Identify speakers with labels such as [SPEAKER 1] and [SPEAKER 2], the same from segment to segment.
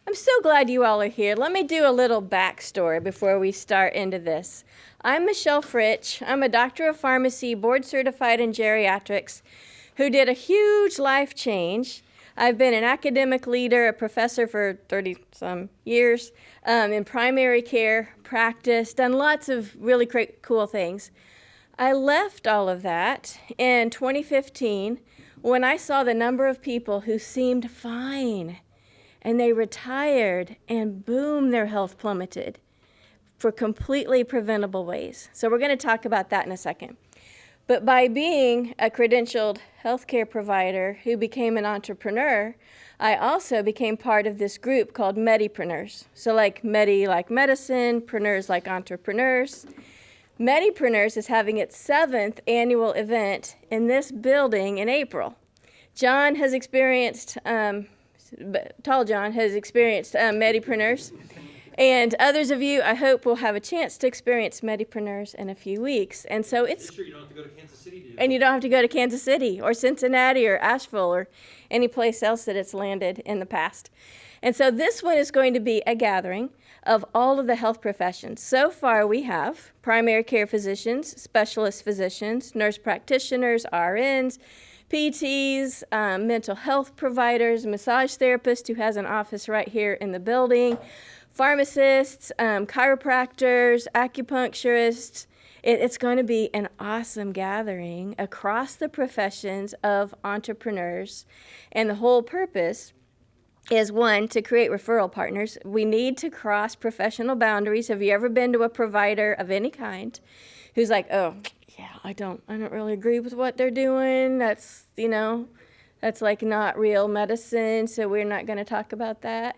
[SPEAKER 1] I'm so glad you all are here. Let me do a little backstory before we start into this. I'm Michelle Fritsch. I'm a doctor of pharmacy, board certified in geriatrics, who did a huge life change. I've been an academic leader, a professor for 30-some years, in primary care practice, done lots of really great, cool things. I left all of that in 2015 when I saw the number of people who seemed fine, and they retired, and boom, their health plummeted for completely preventable ways. So we're going to talk about that in a second. But by being a credentialed healthcare provider who became an entrepreneur, I also became part of this group called Medipreneurs. So like Medi like medicine, preneurs like entrepreneurs. Medipreneurs is having its 7th annual event in this building in April. John has experienced, Tall John has experienced Medipreneurs. And others of you, I hope, will have a chance to experience Medipreneurs in a few weeks. And so it's...
[SPEAKER 2] Sure, you don't have to go to Kansas City to do
[SPEAKER 1] And you don't have to go to Kansas City or Cincinnati or Asheville or any place else that it's landed in the past. And so this one is going to be a gathering of all of the health professions. So far we have primary care physicians, specialist physicians, nurse practitioners, RNs, PTs, mental health providers, massage therapist who has an office right here in the building, pharmacists, chiropractors, acupuncturists. It's going to be an awesome gathering across the professions of entrepreneurs. And the whole purpose is, one, to create referral partners. We need to cross professional boundaries. Have you ever been to a provider of any kind who's like, oh, yeah, I don't really agree with what they're doing. That's like not real medicine, so we're not going to talk about that.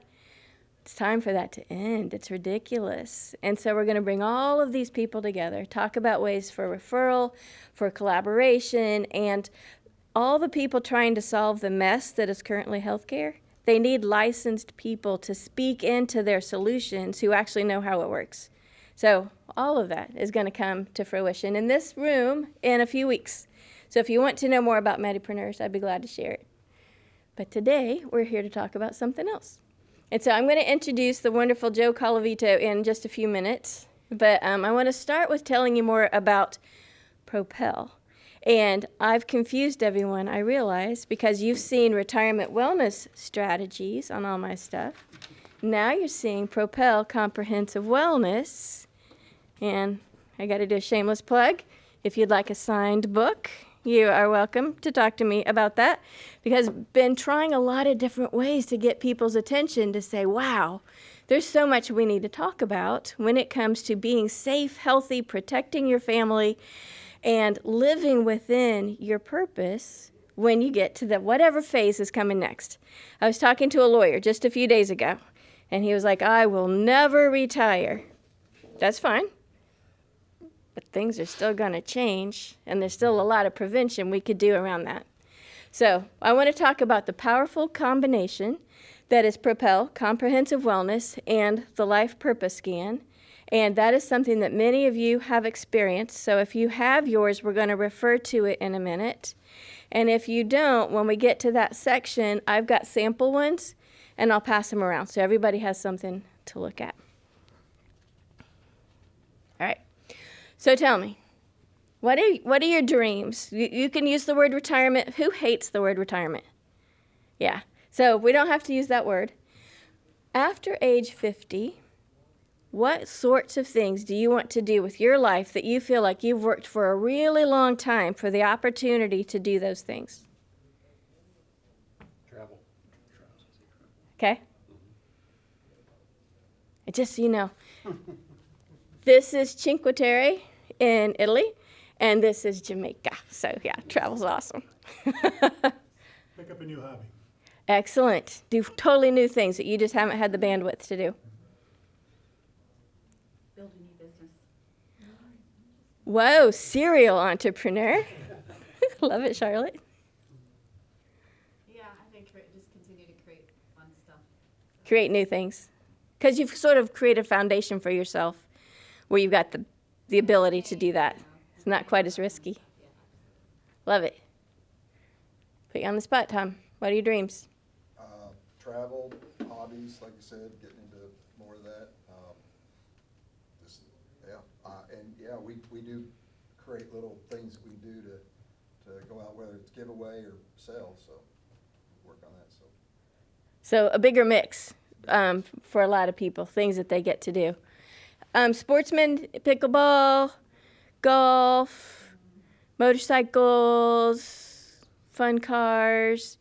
[SPEAKER 1] It's time for that to end. It's ridiculous. And so we're going to bring all of these people together, talk about ways for referral, for collaboration, and all the people trying to solve the mess that is currently healthcare. They need licensed people to speak into their solutions who actually know how it works. So all of that is going to come to fruition in this room in a few weeks. So if you want to know more about Medipreneurs, I'd be glad to share it. But today, we're here to talk about something else. And so I'm going to introduce the wonderful Joe Colavito in just a few minutes. But I want to start with telling you more about Propel. And I've confused everyone, I realize, because you've seen retirement wellness strategies on all my stuff. Now you're seeing Propel Comprehensive Wellness. And I got to do a shameless plug. If you'd like a signed book, you are welcome to talk to me about that, because I've been trying a lot of different ways to get people's attention to say, wow, there's so much we need to talk about when it comes to being safe, healthy, protecting your family, and living within your purpose when you get to the whatever phase is coming next. I was talking to a lawyer just a few days ago, and he was like, I will never retire. That's fine. But things are still going to change, and there's still a lot of prevention we could do around that. So I want to talk about the powerful combination that is Propel, Comprehensive Wellness, and the Life Purpose Scan. And that is something that many of you have experienced. So if you have yours, we're going to refer to it in a minute. And if you don't, when we get to that section, I've got sample ones, and I'll pass them around so everybody has something to look at. All right. So tell me, what are your dreams? You can use the word retirement. Who hates the word retirement? Yeah, so we don't have to use that word. After age 50, what sorts of things do you want to do with your life that you feel like you've worked for a really long time for the opportunity to do those things?
[SPEAKER 2] Travel.
[SPEAKER 1] Okay? Just so you know, this is Cinque Terre in Italy, and this is Jamaica. So yeah, travel's awesome.
[SPEAKER 3] Pick up a new hobby.
[SPEAKER 1] Excellent. Do totally new things that you just haven't had the bandwidth to do.
[SPEAKER 4] Build a new business.
[SPEAKER 1] Whoa, serial entrepreneur. Love it, Charlotte.
[SPEAKER 4] Yeah, I think just continue to create fun stuff.
[SPEAKER 1] Create new things. Because you've sort of created a foundation for yourself where you've got the ability to do that. It's not quite as risky. Love it. Put you on the spot, Tom. What are your dreams?
[SPEAKER 5] Travel,
[SPEAKER 2] hobbies, like you said, getting into more of that. Just, yeah, and yeah, we do create little things that we do to go out, whether it's giveaway or sell, so work on that, so.
[SPEAKER 1] So a bigger mix for a lot of people, things that they get to do. Sportsmen, pickleball, golf, motorcycles, fun cars.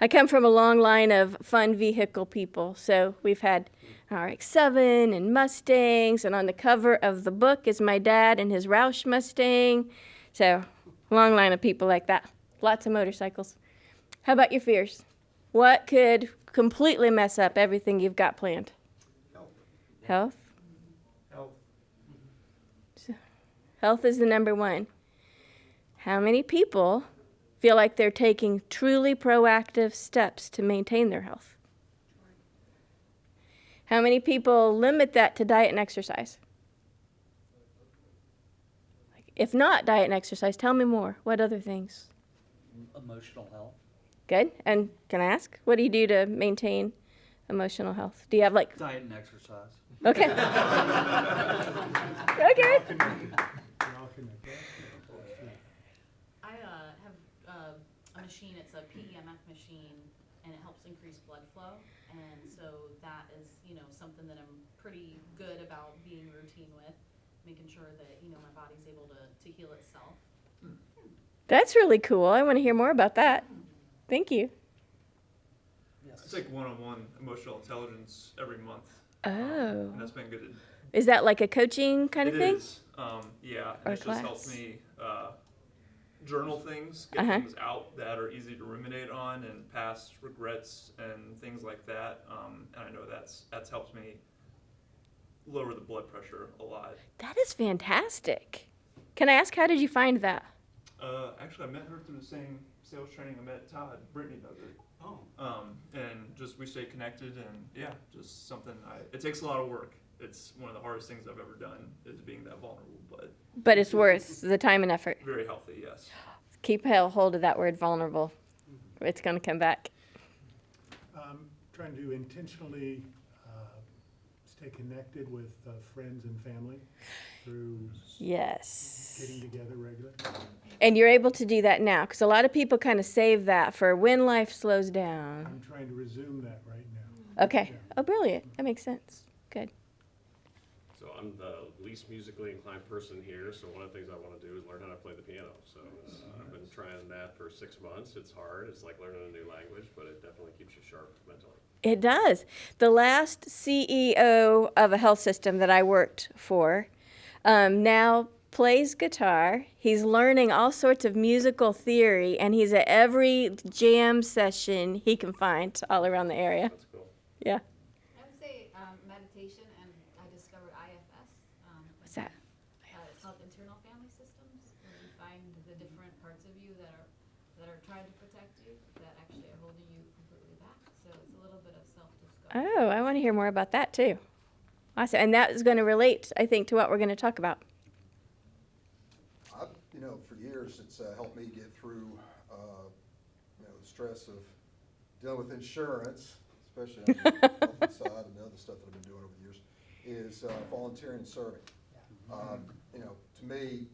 [SPEAKER 1] I come from a long line of fun vehicle people, so we've had RX-7 and Mustangs, and on the cover of the book is my dad and his Roush Mustang. So, long line of people like that. Lots of motorcycles. How about your fears? What could completely mess up everything you've got planned? Health? Health is the number one. How many people feel like they're taking truly proactive steps to maintain their health? How many people limit that to diet and exercise? If not diet and exercise, tell me more. What other things?
[SPEAKER 5] Emotional health.
[SPEAKER 1] Good. And can I ask, what do you do to maintain emotional health? Do you have like...
[SPEAKER 5] Diet and exercise.
[SPEAKER 1] Okay. Okay.
[SPEAKER 3] We're all connected.
[SPEAKER 4] I have a machine, it's a PEMF machine, and it helps increase blood flow. And so that is, something that I'm pretty good about being routine with, making sure that, my body's able to heal itself.
[SPEAKER 1] That's really cool. I want to hear more about that. Thank you.
[SPEAKER 5] Yes.
[SPEAKER 6] I take one-on-one emotional intelligence every month.
[SPEAKER 1] Oh.
[SPEAKER 6] And that's been good.
[SPEAKER 1] Is that like a coaching kind of
[SPEAKER 6] It
[SPEAKER 1] thing?
[SPEAKER 6] is. Yeah.
[SPEAKER 1] Or
[SPEAKER 6] And it
[SPEAKER 1] class.
[SPEAKER 6] just helps me journal things, get things out that are easy to ruminate on, and past regrets and things like that. And I know that's helped me lower the blood pressure a lot.
[SPEAKER 1] That is fantastic. Can I ask, how did you find that?
[SPEAKER 6] Actually, I met her through the same sales training I met Todd. Brittany does it.
[SPEAKER 3] Oh.
[SPEAKER 6] And just we stay connected, and yeah, just something it takes a lot of work. It's one of the hardest things I've ever done, is being that vulnerable, but
[SPEAKER 1] It's worth the time and effort.
[SPEAKER 6] very healthy, yes.
[SPEAKER 1] Keep hold of that word, vulnerable. It's going to come back.
[SPEAKER 3] Trying to intentionally stay connected with friends and family through
[SPEAKER 1] Yes.
[SPEAKER 3] getting together regularly.
[SPEAKER 1] And you're able to do that now, because a lot of people kind of save that for when life slows down.
[SPEAKER 3] I'm trying to resume that right now.
[SPEAKER 1] Okay.
[SPEAKER 3] Yeah.
[SPEAKER 1] Oh, brilliant. That makes sense. Good.
[SPEAKER 7] So I'm the least musically inclined person here, so one of the things I want to do is learn how to play the piano. So I've been trying that for 6 months. It's hard. It's like learning a new language, but it definitely keeps you sharp mentally.
[SPEAKER 1] It does. The last CEO of a health system that I worked for now plays guitar. He's learning all sorts of musical theory, and he's at every jam session he can find all around the area.
[SPEAKER 7] That's cool.
[SPEAKER 1] Yeah.
[SPEAKER 4] I would say meditation, and I discovered IFS.
[SPEAKER 1] What's that?
[SPEAKER 4] It's called internal family systems, where you find the different parts of you that are trying to protect you, that actually are holding you completely back. So it's a little bit of self-discovery.
[SPEAKER 1] Oh, I want to hear more about that too. Awesome. And that is going to relate, I think, to what we're going to talk about.
[SPEAKER 2] For years, it's helped me get through, the stress of dealing with insurance, especially on the health side and the other stuff that I've been doing over the years, is volunteering and serving. To me,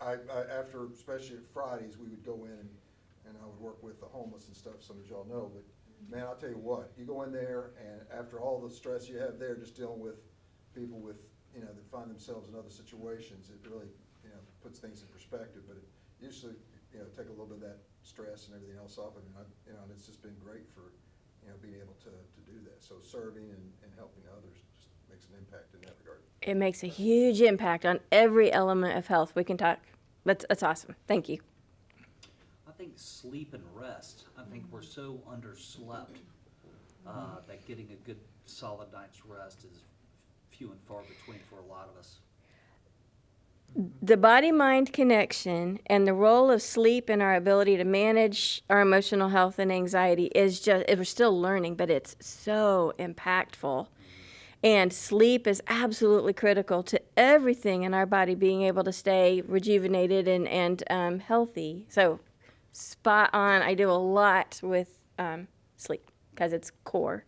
[SPEAKER 2] I after, especially at Fridays, we would go in and I would work with the homeless and stuff, some of y'all know, but man, I'll tell you what, you go in there and after all the stress you have there, just dealing with people with, that find themselves in other situations, it really, puts things in perspective, but it usually, take a little bit of that stress and everything else off of it, and it's just been great for, being able to do that. So serving and helping others just makes an impact in that regard.
[SPEAKER 1] It makes a huge impact on every element of health. We can talk. That's awesome. Thank you.
[SPEAKER 5] I think sleep and rest. I think we're so underslept that getting a good solid night's rest is few and far between for a lot of us.
[SPEAKER 1] The body-mind connection and the role of sleep in our ability to manage our emotional health and anxiety is just, we're still learning, but it's so impactful. And sleep is absolutely critical to everything in our body being able to stay rejuvenated and healthy. So spot on. I do a lot with sleep because it's core.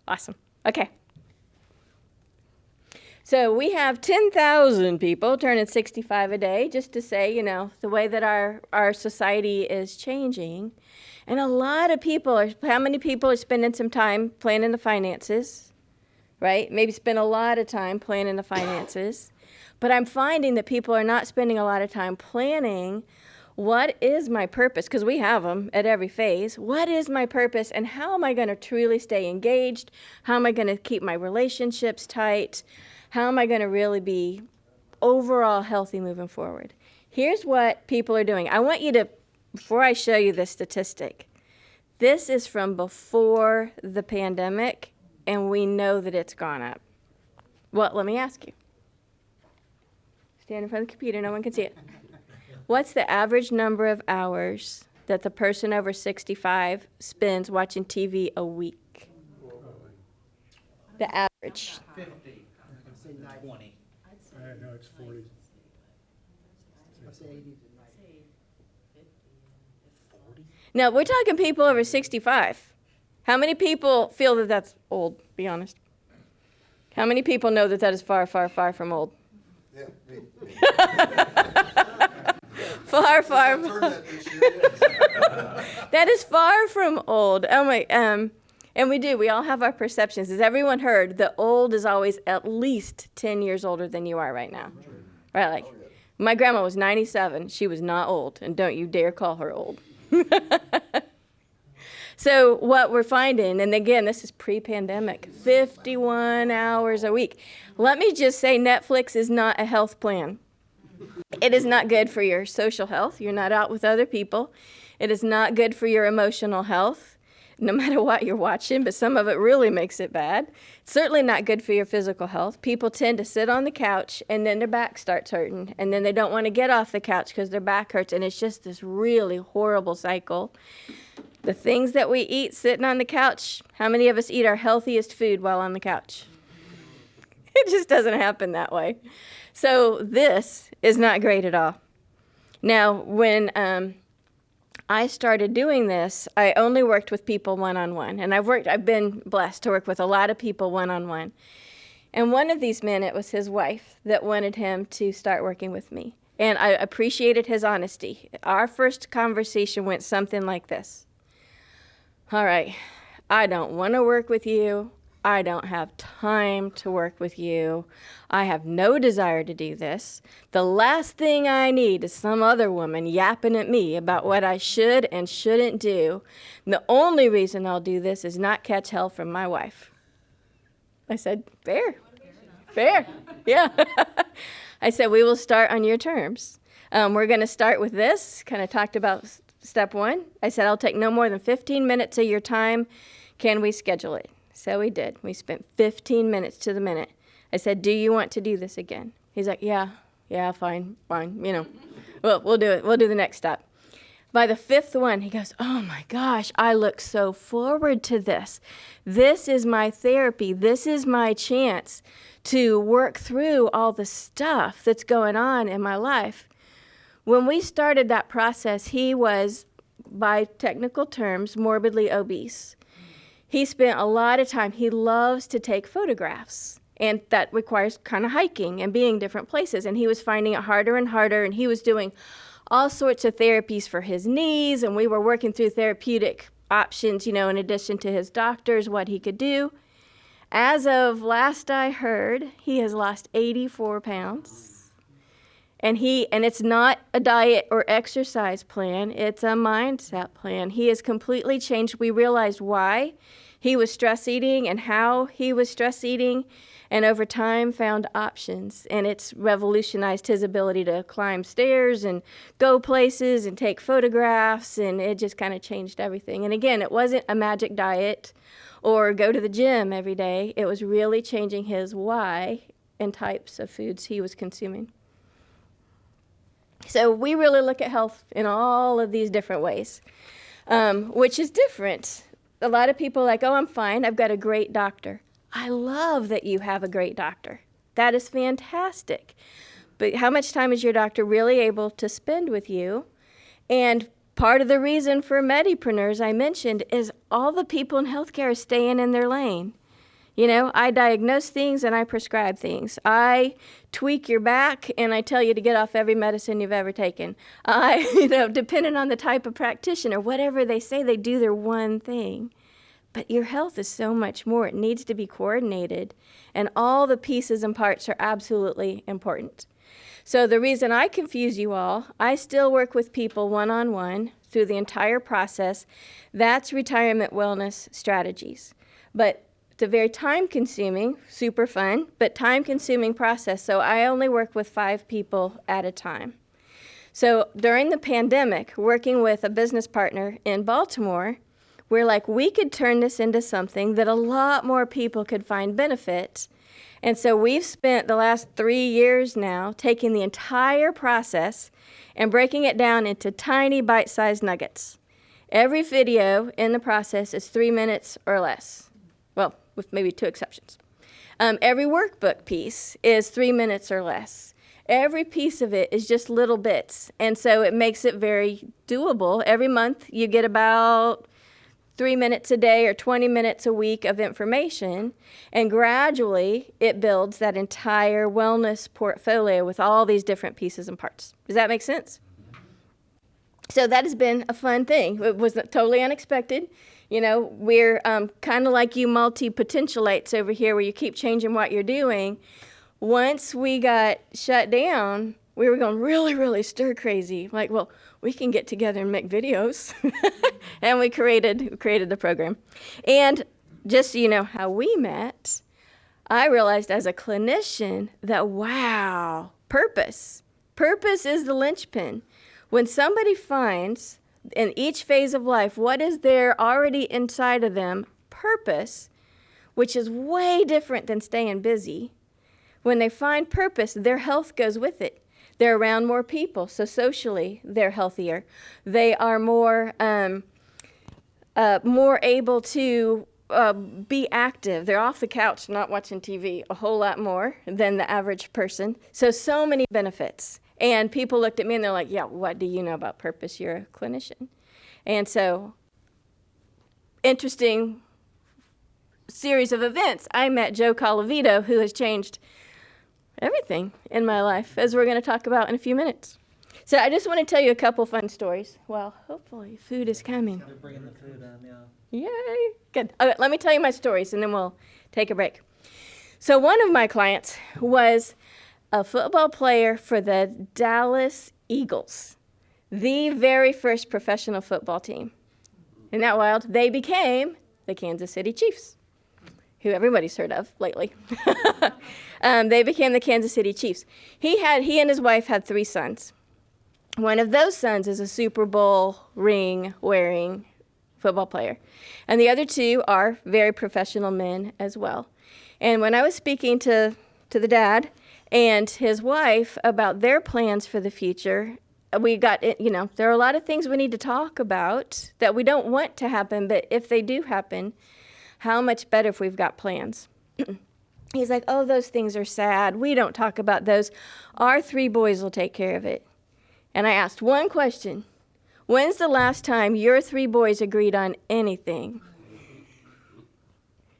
[SPEAKER 1] Awesome. Okay. So we have 10,000 people turning 65 a day, just to say, the way that our society is changing. And a lot of people how many people are spending some time planning the finances, right? Maybe spend a lot of time planning the finances. But I'm finding that people are not spending a lot of time planning what is my purpose, because we have them at every phase. What is my purpose, and how am I going to truly stay engaged? How am I going to keep my relationships tight? How am I going to really be overall healthy moving forward? Here's what people are doing. I want you to, before I show you this statistic, this is from before the pandemic, and we know that it's gone up. Well, let me ask you. Stand in front of the computer, no one can see it. What's the average number of hours that the person over 65 spends watching TV a week? The average.
[SPEAKER 5] 50, 20.
[SPEAKER 3] I know it's 40.
[SPEAKER 1] Now, we're talking people over 65. How many people feel that that's old, be honest? How many people know that that is far, far, far from old?
[SPEAKER 2] Yeah, me.
[SPEAKER 1] Far, far.
[SPEAKER 2] I've turned that this year, yes.
[SPEAKER 1] That is far from old. Oh my, and we all have our perceptions. As everyone heard, the old is always at least 10 years older than you are right now. Right, like, my grandma was 97. She was not old, and don't you dare call her old. So what we're finding, and again, this is pre-pandemic, 51 hours a week. Let me just say Netflix is not a health plan. It is not good for your social health. You're not out with other people. It is not good for your emotional health, no matter what you're watching, but some of it really makes it bad. It's certainly not good for your physical health. People tend to sit on the couch, and then their back starts hurting, and then they don't want to get off the couch because their back hurts, and it's just this really horrible cycle. The things that we eat sitting on the couch, how many of us eat our healthiest food while on the couch? It just doesn't happen that way. So this is not great at all. Now, when I started doing this, I only worked with people one-on-one. And I've been blessed to work with a lot of people one-on-one. And one of these men, it was his wife that wanted him to start working with me. And I appreciated his honesty. Our first conversation went something like this. All right, I don't want to work with you. I don't have time to work with you. I have no desire to do this. The last thing I need is some other woman yapping at me about what I should and shouldn't do. And the only reason I'll do this is not catch hell from my wife. I said, fair. Fair. Yeah. I said, we will start on your terms. We're going to start with this, kind of talked about step one. I said, I'll take no more than 15 minutes of your time. Can we schedule it? So we did. We spent 15 minutes to the minute. I said, do you want to do this again? He's like, yeah, fine, well, we'll do it. We'll do the next step. By the fifth one, he goes, oh my gosh, I look so forward to this. This is my therapy. This is my chance to work through all the stuff that's going on in my life. When we started that process, he was, by technical terms, morbidly obese. He spent a lot of time, he loves to take photographs, and that requires kind of hiking and being different places, and he was finding it harder and harder, and he was doing all sorts of therapies for his knees, and we were working through therapeutic options, in addition to his doctors, what he could do. As of last I heard, he has lost 84 pounds. And it's not a diet or exercise plan, it's a mindset plan. He has completely changed. We realized why he was stress eating and how he was stress eating, and over time found options. And it's revolutionized his ability to climb stairs and go places and take photographs, and it just kind of changed everything. And again, it wasn't a magic diet or go to the gym every day. It was really changing his why and types of foods he was consuming. So we really look at health in all of these different ways, which is different. A lot of people are like, oh, I'm fine. I've got a great doctor. I love that you have a great doctor. That is fantastic. But how much time is your doctor really able to spend with you? And part of the reason for medipreneurs I mentioned is all the people in healthcare are staying in their lane. You know, I diagnose things and I prescribe things. I tweak your back and I tell you to get off every medicine you've ever taken. Depending on the type of practitioner, whatever they say, they do their one thing. But your health is so much more. It needs to be coordinated, and all the pieces and parts are absolutely important. So the reason I confuse you all, I still work with people one-on-one through the entire process. That's retirement wellness strategies. But it's a very time-consuming, super fun, but time-consuming process. So I only work with 5 people at a time. So during the pandemic, working with a business partner in Baltimore, we're like, we could turn this into something that a lot more people could find benefit. And so we've spent the last 3 years now taking the entire process and breaking it down into tiny bite-sized nuggets. Every video in the process is 3 minutes or less. Well, with maybe 2 exceptions. Every workbook piece is 3 minutes or less. Every piece of it is just little bits. And so it makes it very doable. Every month you get about 3 minutes a day or 20 minutes a week of information, and gradually it builds that entire wellness portfolio with all these different pieces and parts. Does that make sense? So that has been a fun thing. It was totally unexpected. You know, we're kind of like you multi-potentialates over here where you keep changing what you're doing. Once we got shut down, we were going really, really stir crazy. Like, well, we can get together and make videos. And we created the program. And just so you know how we met, I realized as a clinician that, wow, purpose is the linchpin. When somebody finds in each phase of life what is there already inside of them, purpose, which is way different than staying busy, when they find purpose, their health goes with it. They're around more people, so socially they're healthier. They are more able to be active. They're off the couch, not watching TV a whole lot more than the average person. So many benefits. And people looked at me and they're like, yeah, what do you know about purpose? You're a clinician. And so, interesting series of events. I met Joe Colavito, who has changed everything in my life, as we're going to talk about in a few minutes. So I just want to tell you a couple fun stories. Well, hopefully food is coming.
[SPEAKER 5] They're bringing the food in,
[SPEAKER 1] Yay!
[SPEAKER 5] yeah.
[SPEAKER 1] Good. Okay, let me tell you my stories, and then we'll take a break. So one of my clients was a football player for the Dallas Eagles, the very first professional football team. Isn't that wild? They became the Kansas City Chiefs, who everybody's heard of lately. They became the Kansas City Chiefs. He and his wife had 3 sons. One of those sons is a Super Bowl ring-wearing football player. And the other 2 are very professional men as well. And when I was speaking to the dad and his wife about their plans for the future, we got, there are a lot of things we need to talk about that we don't want to happen, but if they do happen, how much better if we've got plans. He's like, oh, those things are sad. We don't talk about those. Our 3 boys will take care of it. And I asked one question. When's the last time your 3 boys agreed on anything?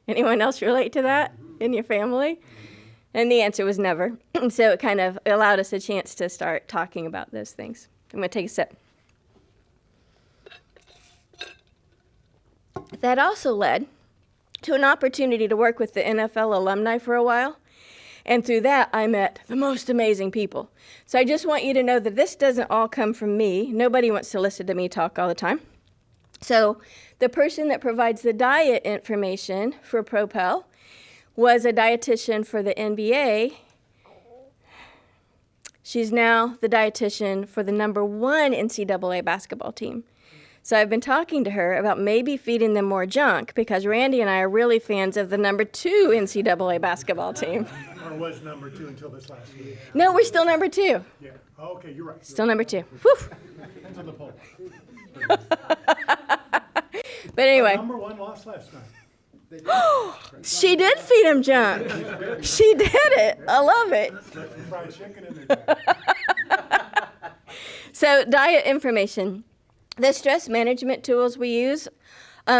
[SPEAKER 1] Anyone else relate to that in your family? And the answer was never. So it kind of allowed us a chance to start talking about those things. I'm going to take a sip. That also led to an opportunity to work with the NFL alumni for a while. And through that, I met the most amazing people. So I just want you to know that this doesn't all come from me. Nobody wants to listen to me talk all the time. So the person that provides the diet information for Propel was a dietitian for the NBA. She's now the dietitian for the #1 NCAA basketball team. So I've been talking to her about maybe feeding them more junk because Randy and I are really fans of the '2 NCAA basketball team.
[SPEAKER 3] Or was #2 until this last week?
[SPEAKER 1] No, we're still #2.
[SPEAKER 3] Yeah. Oh, okay, you're right.
[SPEAKER 1] Still #2. Whew.
[SPEAKER 3] Depends on the poll.
[SPEAKER 1] But anyway,
[SPEAKER 3] #1 lost last night.
[SPEAKER 1] she did feed him junk. She did it. I love it.
[SPEAKER 3] Left some fried chicken in there.
[SPEAKER 1] So diet information. The stress management tools we use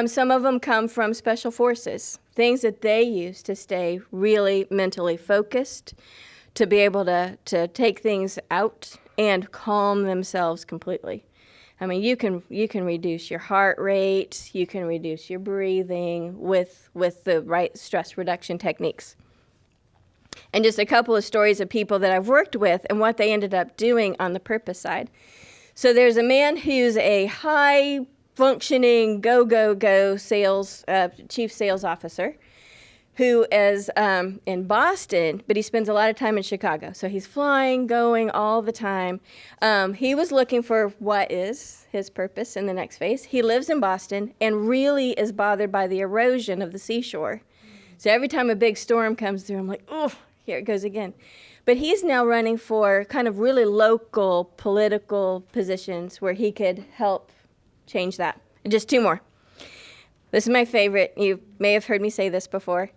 [SPEAKER 1] Some of them come from special forces, things that they use to stay really mentally focused, to be able to take things out and calm themselves completely. I mean, you can reduce your heart rate, you can reduce your breathing with the right stress reduction techniques. And just a couple of stories of people that I've worked with and what they ended up doing on the purpose side. So there's a man who's a high functioning go sales chief sales officer who is in Boston, but he spends a lot of time in Chicago. So he's flying, going all the time. He was looking for what is his purpose in the next phase. He lives in Boston and really is bothered by the erosion of the seashore. So every time a big storm comes through, I'm like, oh, here it goes again. But he's now running for kind of really local political positions where he could help change that. And just two more. This is my favorite. You may have heard me say this before.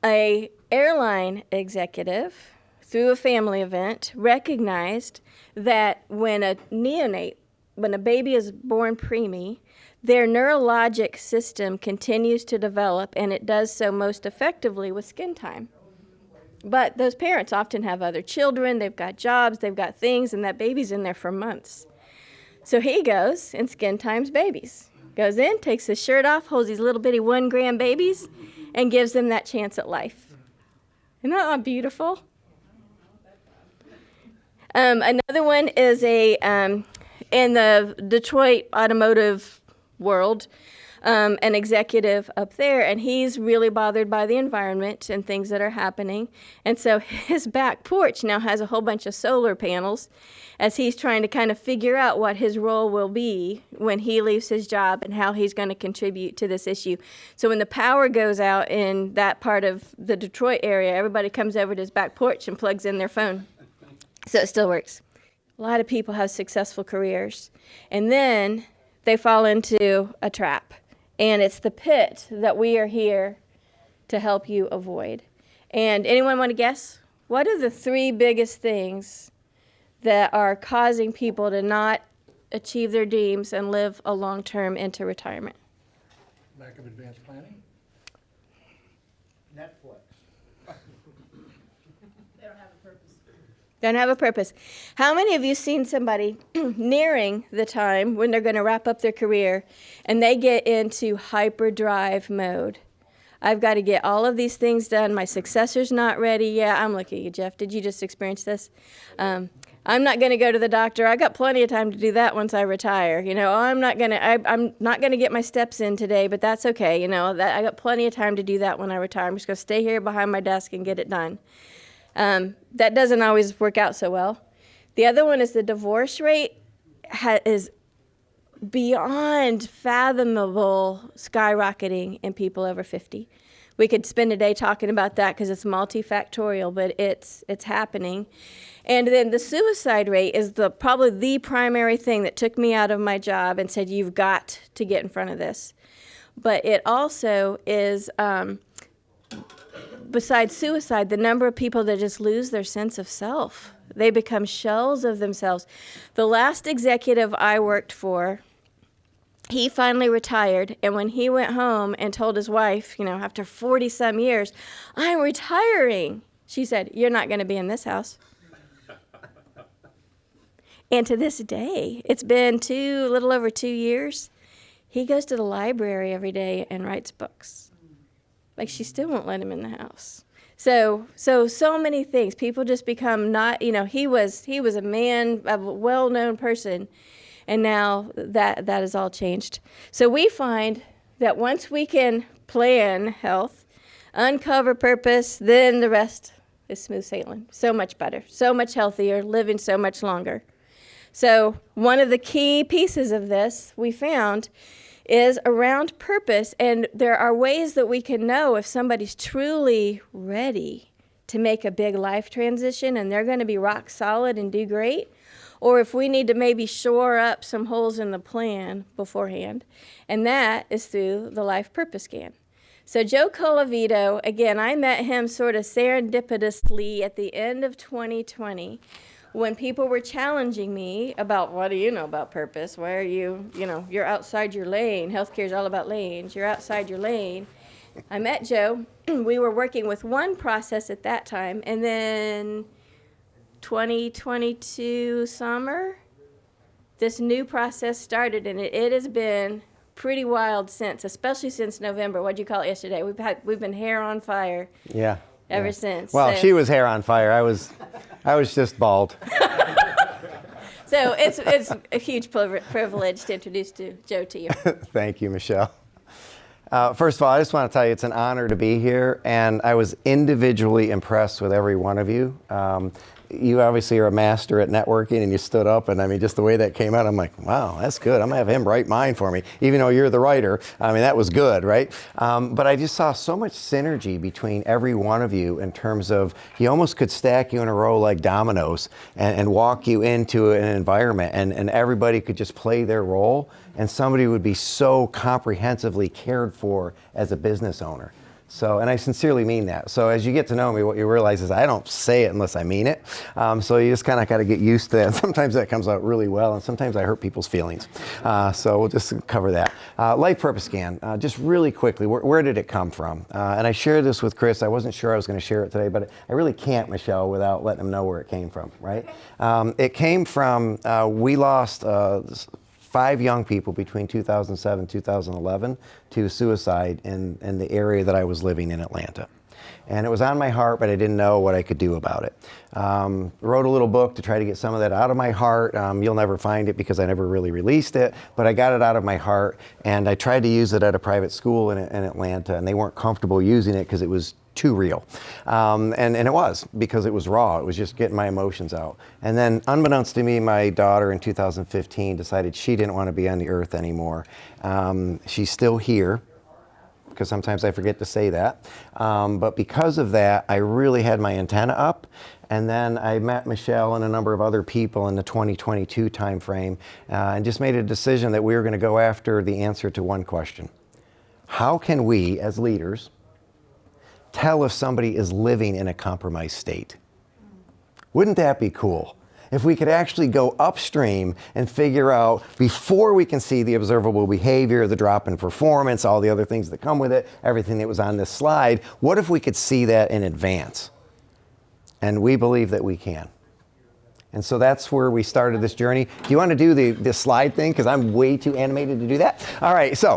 [SPEAKER 1] A airline executive, through a family event, recognized that when a neonate, when a baby is born preemie, their neurologic system continues to develop, and it does so most effectively with skin time. But those parents often have other children, they've got jobs, they've got things, and that baby's in there for months. So he goes and skin times babies. Goes in, takes his shirt off, holds these little bitty 1 gram babies, and gives them that chance at life. Isn't that beautiful? Another one is in the Detroit automotive world, an executive up there, and he's really bothered by the environment and things that are happening. And so his back porch now has a whole bunch of solar panels as he's trying to kind of figure out what his role will be when he leaves his job and how he's going to contribute to this issue. So when the power goes out in that part of the Detroit area, everybody comes over to his back porch and plugs in their phone. So it still works. A lot of people have successful careers, and then they fall into a trap. And it's the pit that we are here to help you avoid. And anyone want to guess? What are the 3 biggest things that are causing people to not achieve their dreams and live a long term into retirement?
[SPEAKER 3] Lack of advanced planning?
[SPEAKER 8] Netflix.
[SPEAKER 4] They don't have a purpose.
[SPEAKER 1] Don't have a purpose. How many of you seen somebody nearing the time when they're going to wrap up their career and they get into hyperdrive mode? I've got to get all of these things done. My successor's not ready. Yeah, I'm looking at you, Jeff. Did you just experience this? I'm not going to go to the doctor. I got plenty of time to do that once I retire. You know, I'm not going to get my steps in today, but that's okay. You know, I got plenty of time to do that when I retire. I'm just going to stay here behind my desk and get it done. That doesn't always work out so well. The other one is the divorce rate is beyond fathomable skyrocketing in people over 50. We could spend a day talking about that because it's multifactorial, but it's happening. And then the suicide rate is probably the primary thing that took me out of my job and said, you've got to get in front of this. But it also is, besides suicide, the number of people that just lose their sense of self. They become shells of themselves. The last executive I worked for, he finally retired, and when he went home and told his wife, you know, after 40-some years, I'm retiring, she said, you're not going to be in this house. And to this day, it's been a little over 2 years, he goes to the library every day and writes books. Like, she still won't let him in the house. So many things. People just become not, you know, he was a man, a well-known person, and now that has all changed. So we find that once we can plan health, uncover purpose, then the rest is smooth sailing. So much better, so much healthier, living so much longer. So one of the key pieces of this we found is around purpose, and there are ways that we can know if somebody's truly ready to make a big life transition and they're going to be rock solid and do great, or if we need to maybe shore up some holes in the plan beforehand, and that is through the Life Purpose Scan. So Joe Colavito, again, I met him sort of serendipitously at the end of 2020 when people were challenging me about, what do you know about purpose? Why are you, you're outside your lane. Healthcare is all about lanes. You're outside your lane. I met Joe. We were working with one process at that time, and then 2022 summer, this new process started, and it has been pretty wild since, especially since November. What'd you call it yesterday? We've been hair on fire
[SPEAKER 8] Yeah.
[SPEAKER 1] ever since.
[SPEAKER 8] Well,
[SPEAKER 1] So-
[SPEAKER 8] she was hair on fire. I was just bald.
[SPEAKER 1] So it's a huge privilege to introduce Joe to you.
[SPEAKER 8] Thank you, Michelle. First of all, I just want to tell you it's an honor to be here, and I was individually impressed with every one of you. You obviously are a master at networking, and you stood up, and I mean, just the way that came out, I'm like, wow, that's good. I'm going to have him write mine for me, even though you're the writer. I mean, that was good, right? But I just saw so much synergy between every one of you in terms of you almost could stack you in a row like dominoes and walk you into an environment, and everybody could just play their role, and somebody would be so comprehensively cared for as a business owner. So, and I sincerely mean that. So as you get to know me, what you realize is I don't say it unless I mean it. So you just kind of got to get used to that. Sometimes that comes out really well, and sometimes I hurt people's feelings. So we'll just cover that. Life Purpose Scan, just really quickly, where did it come from? And I shared this with Chris. I wasn't sure I was going to share it today, but I really can't, Michelle, without letting him know where it came from, right? It came from, we lost 5 young people between 2007 and 2011 to suicide in the area that I was living in Atlanta. And it was on my heart, but I didn't know what I could do about it. Wrote a little book to try to get some of that out of my heart. You'll never find it because I never really released it, but I got it out of my heart, and I tried to use it at a private school in Atlanta, and they weren't comfortable using it because it was too real. And it was, because it was raw. It was just getting my emotions out. And then, unbeknownst to me, my daughter in 2015 decided she didn't want to be on the earth anymore. She's still here, because sometimes I forget to say that. But because of that, I really had my antenna up. And then I met Michelle and a number of other people in the 2022 timeframe, and just made a decision that we were going to go after the answer to one question. How can we, as leaders, tell if somebody is living in a compromised state? Wouldn't that be cool? If we could actually go upstream and figure out, before we can see the observable behavior, the drop in performance, all the other things that come with it, everything that was on this slide, what if we could see that in advance? And we believe that we can. And so that's where we started this journey. Do you want to do the slide thing? Because I'm way too animated to do that. All right, so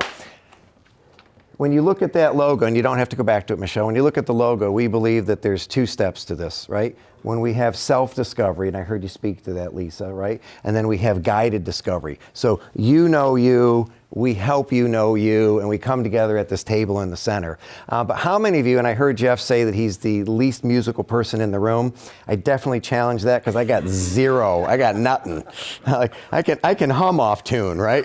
[SPEAKER 8] when you look at that logo, and you don't have to go back to it, Michelle, when you look at the logo, we believe that there's 2 steps to this, right? When we have self-discovery, and I heard you speak to that, Lisa, right? And then we have guided discovery. So you know you, we help you know you, and we come together at this table in the center. But how many of you, and I heard Jeff say that he's the least musical person in the room. I definitely challenge that, because I got 0. I got nothing. Like, I can hum off tune, right?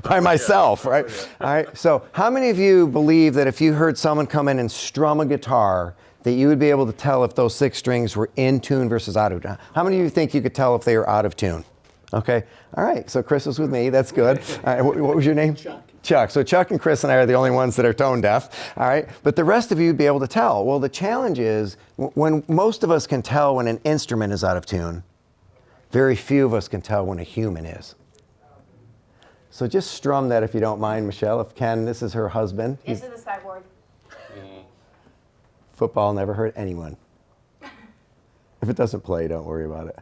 [SPEAKER 8] By myself, right? All right. So how many of you believe that if you heard someone come in and strum a guitar, that you would be able to tell if those 6 strings were in tune versus out of tune? How many of you think you could tell if they were out of tune? Okay, all right, so Chris is with me, that's good. All right, what was your name?
[SPEAKER 3] Chuck.
[SPEAKER 8] Chuck, so Chuck and Chris and I are the only ones that are tone deaf, all right? But the rest of you would be able to tell. Well, the challenge is, when most of us can tell when an instrument is out of tune, very few of us can tell when a human is. So just strum that if you don't mind, Michelle. If Ken, this is her husband.
[SPEAKER 1] This is the sideboard.
[SPEAKER 8] Football never hurt anyone. If it doesn't play, don't worry about it.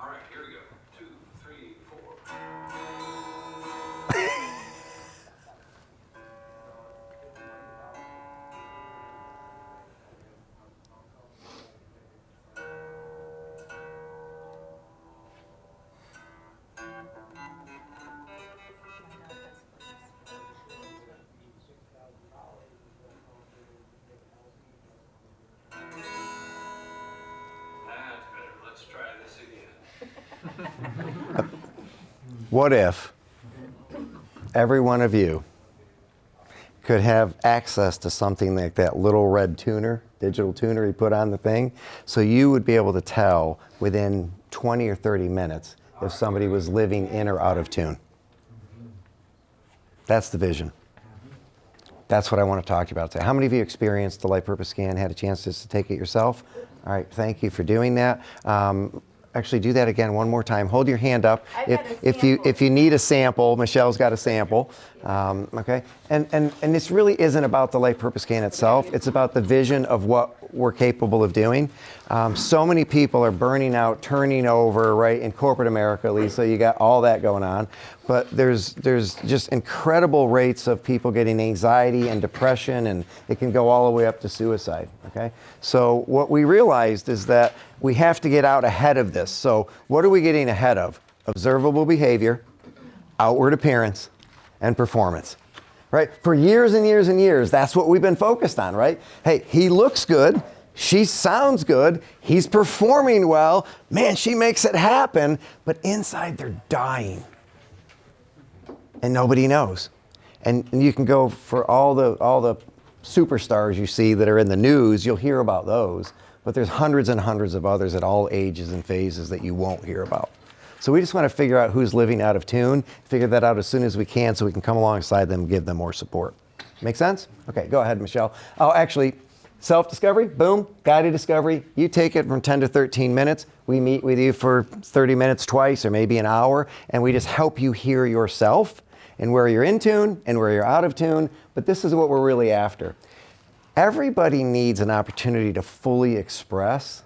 [SPEAKER 7] All right, here we go. 2, 3, 4. That's better. Let's try this again.
[SPEAKER 8] What if every one of you could have access to something like that little red tuner, digital tuner you put on the thing, so you would be able to tell within 20 or 30 minutes if somebody was living in or out of tune? That's the vision. That's what I want to talk to you about today. How many of you experienced the life purpose scan, had a chance to take it yourself? All right, thank you for doing that. Actually, do that again one more time. Hold your hand up.
[SPEAKER 1] I've got a
[SPEAKER 8] If you need a sample, Michelle's got a sample. Okay, and this really isn't about the life purpose scan itself. It's about the vision of what we're capable of doing. So many people are burning out, turning over, right, in corporate America, Lisa. You got all that going on. But there's just incredible rates of people getting anxiety and depression, and it can go all the way up to suicide, okay? So what we realized is that we have to get out ahead of this. So what are we getting ahead of? Observable behavior, outward appearance, and performance, right? For years and years and years, that's what we've been focused on, right? Hey, he looks good. She sounds good. He's performing well. Man, she makes it happen. But inside, they're dying. And nobody knows. And you can go for all the superstars you see that are in the news, you'll hear about those. But there's hundreds and hundreds of others at all ages and phases that you won't hear about. So we just want to figure out who's living out of tune, figure that out as soon as we can so we can come alongside them and give them more support. Make sense? Okay, go ahead, Michelle. Oh, actually, self-discovery, boom, guided discovery. You take it from 10 to 13 minutes. We meet with you for 30 minutes twice or maybe an hour, and we just help you hear yourself and where you're in tune and where you're out of tune. But this is what we're really after. Everybody needs an opportunity to fully express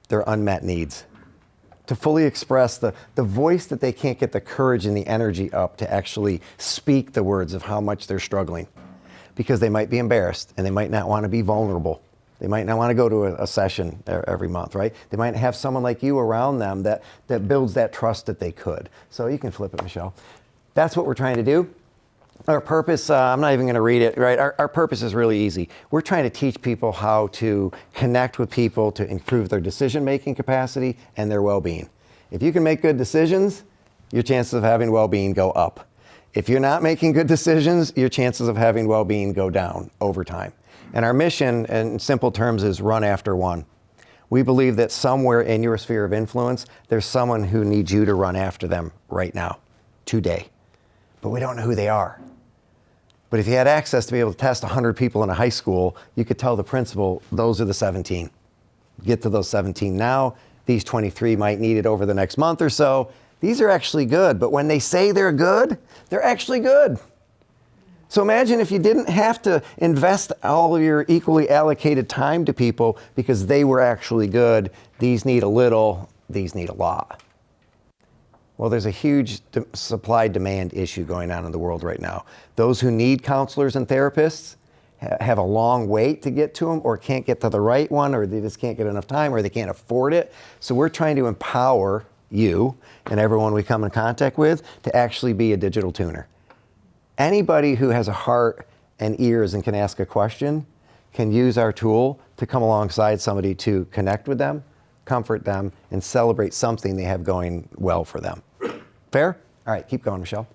[SPEAKER 8] their unmet needs, to fully express the voice that they can't get the courage and the energy up to actually speak the words of how much they're struggling, because they might be embarrassed and they might not want to be vulnerable. They might not want to go to a session every month, right? They might have someone like you around them that builds that trust that they could. So you can flip it, Michelle. That's what we're trying to do. Our purpose, I'm not even going to read it, right? Our purpose is really easy. We're trying to teach people how to connect with people to improve their decision-making capacity and their well-being. If you can make good decisions, your chances of having well-being go up. If you're not making good decisions, your chances of having well-being go down over time. And our mission, in simple terms, is run after one. We believe that somewhere in your sphere of influence, there's someone who needs you to run after them right now, today. But we don't know who they are. But if you had access to be able to test 100 people in a high school, you could tell the principal, those are the 17. Get to those 17 now. These 23 might need it over the next month or so. These are actually good, but when they say they're good, they're actually good. So imagine if you didn't have to invest all of your equally allocated time to people because they were actually good. These need a little, these need a lot. Well, there's a huge supply-demand issue going on in the world right now. Those who need counselors and therapists have a long wait to get to them, or can't get to the right one, or they just can't get enough time, or they can't afford it. So we're trying to empower you and everyone we come in contact with to actually be a digital tuner. Anybody who has a heart and ears and can ask a question can use our tool to come alongside somebody to connect with them, comfort them, and celebrate something they have going well for them. Fair? All right, keep going, Michelle.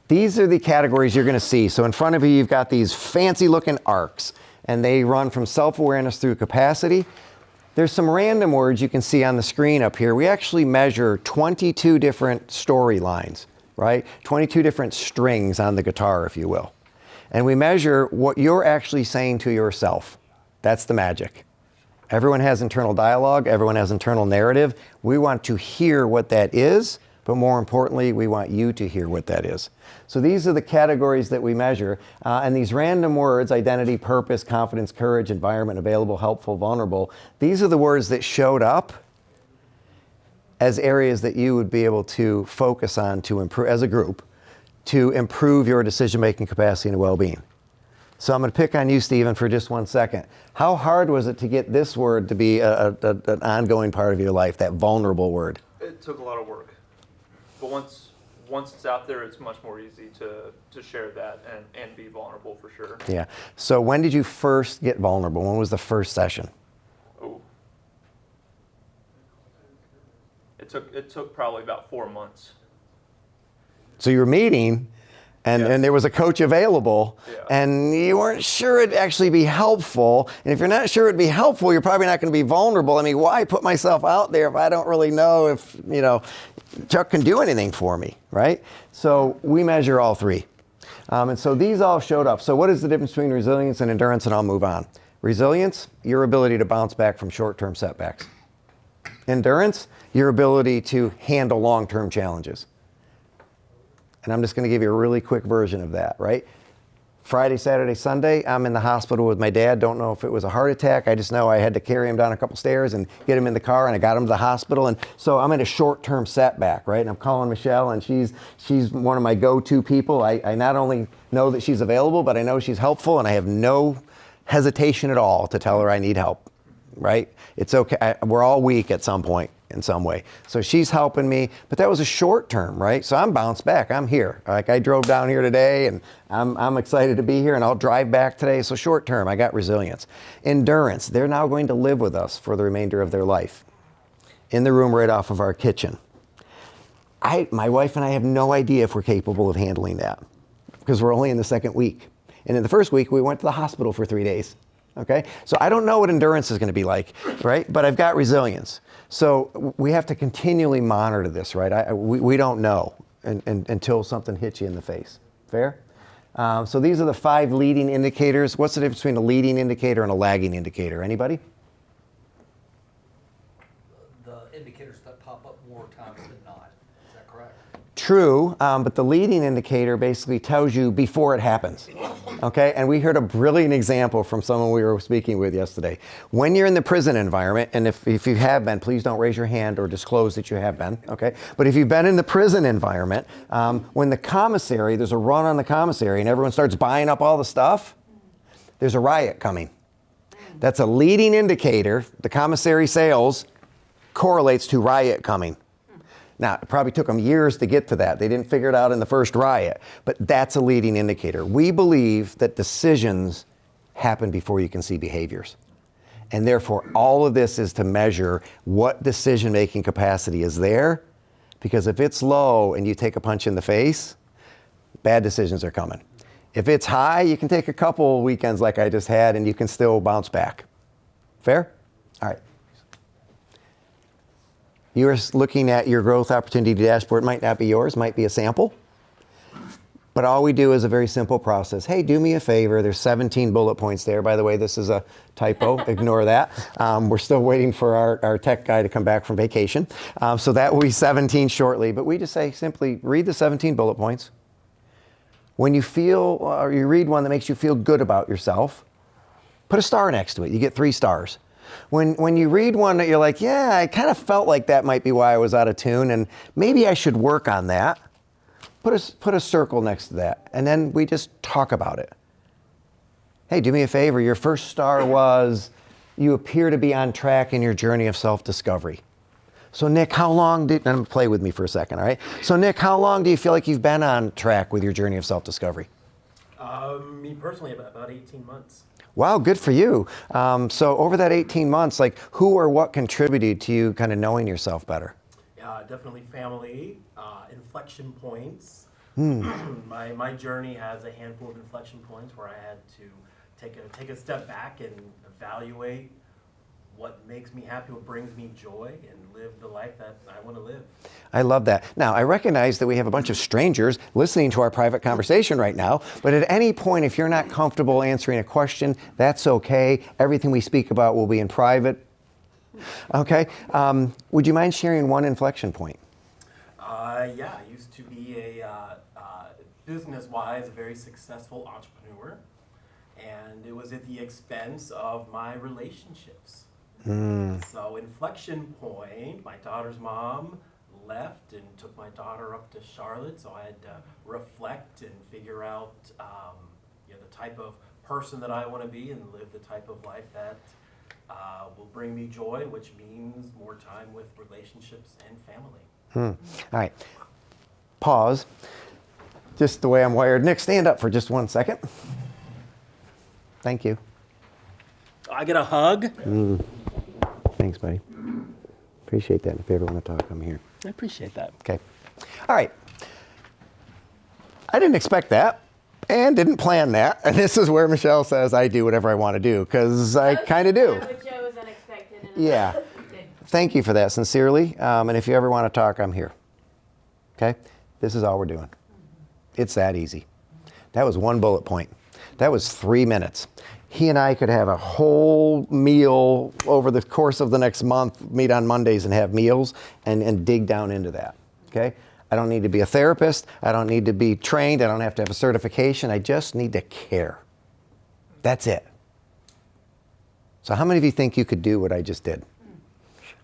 [SPEAKER 8] These are the categories you're going to see. So in front of you, you've got these fancy looking arcs, and they run from self-awareness through capacity. There's some random words you can see on the screen up here. We actually measure 22 different storylines, right? 22 different strings on the guitar, if you will. And we measure what you're actually saying to yourself. That's the magic. Everyone has internal dialogue. Everyone has internal narrative. We want to hear what that is, but more importantly, we want you to hear what that is. So these are the categories that we measure. And these random words, identity, purpose, confidence, courage, environment, available, helpful, vulnerable, these are the words that showed up as areas that you would be able to focus on to improve, as a group, to improve your decision-making capacity and well-being. So I'm going to pick on you, Stephen, for just 1 second. How hard was it to get this word to be an ongoing part of your life, that vulnerable word?
[SPEAKER 6] It took a lot of work. But once it's out there, it's much more easy to share that and be vulnerable for sure.
[SPEAKER 8] Yeah. So when did you first get vulnerable? When was the first session?
[SPEAKER 6] Oh. It took probably about 4 months.
[SPEAKER 8] So you were meeting, and,
[SPEAKER 6] Yes.
[SPEAKER 8] and there was a coach available,
[SPEAKER 6] Yeah.
[SPEAKER 8] and you weren't sure it'd actually be helpful. And if you're not sure it'd be helpful, you're probably not going to be vulnerable. I mean, why put myself out there if I don't really know if, Chuck can do anything for me, right? So we measure all three. And so these all showed up. So what is the difference between resilience and endurance? And I'll move on. Resilience, your ability to bounce back from short-term setbacks. Endurance, your ability to handle long-term challenges. And I'm just going to give you a really quick version of that, right? Friday, Saturday, Sunday, I'm in the hospital with my dad. Don't know if it was a heart attack. I just know I had to carry him down a couple stairs and get him in the car, and I got him to the hospital. And so I'm in a short-term setback, right? And I'm calling Michelle, and she's one of my go-to people. I not only know that she's available, but I know she's helpful, and I have no hesitation at all to tell her I need help, right? It's okay. We're all weak at some point in some way. So she's helping me, but that was a short term, right? So I'm bounced back. I'm here. Like I drove down here today, and I'm excited to be here, and I'll drive back today. So short term, I got resilience. Endurance, they're now going to live with us for the remainder of their life in the room right off of our kitchen. My wife and I have no idea if we're capable of handling that because we're only in the second week. And in the first week, we went to the hospital for 3 days. Okay, so I don't know what endurance is going to be like, right? But I've got resilience. So we have to continually monitor this, right? We don't know until something hits you in the face. Fair? So these are the 5 leading indicators. What's the difference between a leading indicator and a lagging indicator? Anybody?
[SPEAKER 5] The indicators that pop up more times than not. Is that correct?
[SPEAKER 8] True, but the leading indicator basically tells you before it happens. Okay, and we heard a brilliant example from someone we were speaking with yesterday. When you're in the prison environment, and if you have been, please don't raise your hand or disclose that you have been, okay? But if you've been in the prison environment, when the commissary, there's a run on the commissary and everyone starts buying up all the stuff, there's a riot coming. That's a leading indicator. The commissary sales correlates to riot coming. Now, it probably took them years to get to that. They didn't figure it out in the first riot, but that's a leading indicator. We believe that decisions happen before you can see behaviors. And therefore, all of this is to measure what decision-making capacity is there, because if it's low and you take a punch in the face, bad decisions are coming. If it's high, you can take a couple weekends like I just had and you can still bounce back. Fair? All right. You're looking at your growth opportunity dashboard. It might not be yours, might be a sample. But all we do is a very simple process. Hey, do me a favor. There's 17 bullet points there. By the way, this is a typo. Ignore that. We're still waiting for our tech guy to come back from vacation. So that will be 17 shortly. But we just say simply read the 17 bullet points. When you feel, or you read one that makes you feel good about yourself, put a star next to it. You get 3 stars. When you read one that you're like, yeah, I kind of felt like that might be why I was out of tune, and maybe I should work on that, put a circle next to that, and then we just talk about it. Hey, do me a favor. Your first star was you appear to be on track in your journey of self-discovery. So Nick, how long and play with me for a second, all right? So Nick, how long do you feel like you've been on track with your journey of self-discovery?
[SPEAKER 9] Me personally, about 18 months.
[SPEAKER 8] Wow, good for you. So over that 18 months, like who or what contributed to you kind of knowing yourself better?
[SPEAKER 9] Definitely family, inflection points. My journey has a handful of inflection points where I had to take a step back and evaluate what makes me happy, what brings me joy, and live the life that I want to live.
[SPEAKER 8] I love that. Now, I recognize that we have a bunch of strangers listening to our private conversation right now, but at any point, if you're not comfortable answering a question, that's okay. Everything we speak about will be in private. Okay. Would you mind sharing one inflection point?
[SPEAKER 9] I used to be a business-wise, a very successful entrepreneur, and it was at the expense of my relationships. So inflection point, my daughter's mom left and took my daughter up to Charlotte, so I had to reflect and figure out the type of person that I want to be and live the type of life that will bring me joy, which means more time with relationships and family.
[SPEAKER 8] All right. Pause. Just the way I'm wired. Nick, stand up for just 1 second. Thank you.
[SPEAKER 9] I get a hug.
[SPEAKER 8] Thanks, buddy. Appreciate that. If you ever want to talk, I'm here.
[SPEAKER 9] I appreciate that.
[SPEAKER 8] Okay. All right. I didn't expect that and didn't plan that. And this is where Michelle says I do whatever I want to do, because I kind of do.
[SPEAKER 1] Which was unexpected.
[SPEAKER 8] Yeah. Thank you for that, sincerely. And if you ever want to talk, I'm here. Okay? This is all we're doing. It's that easy. That was one bullet point. That was 3 minutes. He and I could have a whole meal over the course of the next month, meet on Mondays and have meals and dig down into that, okay? I don't need to be a therapist. I don't need to be trained. I don't have to have a certification. I just need to care. That's it. So how many of you think you could do what I just did?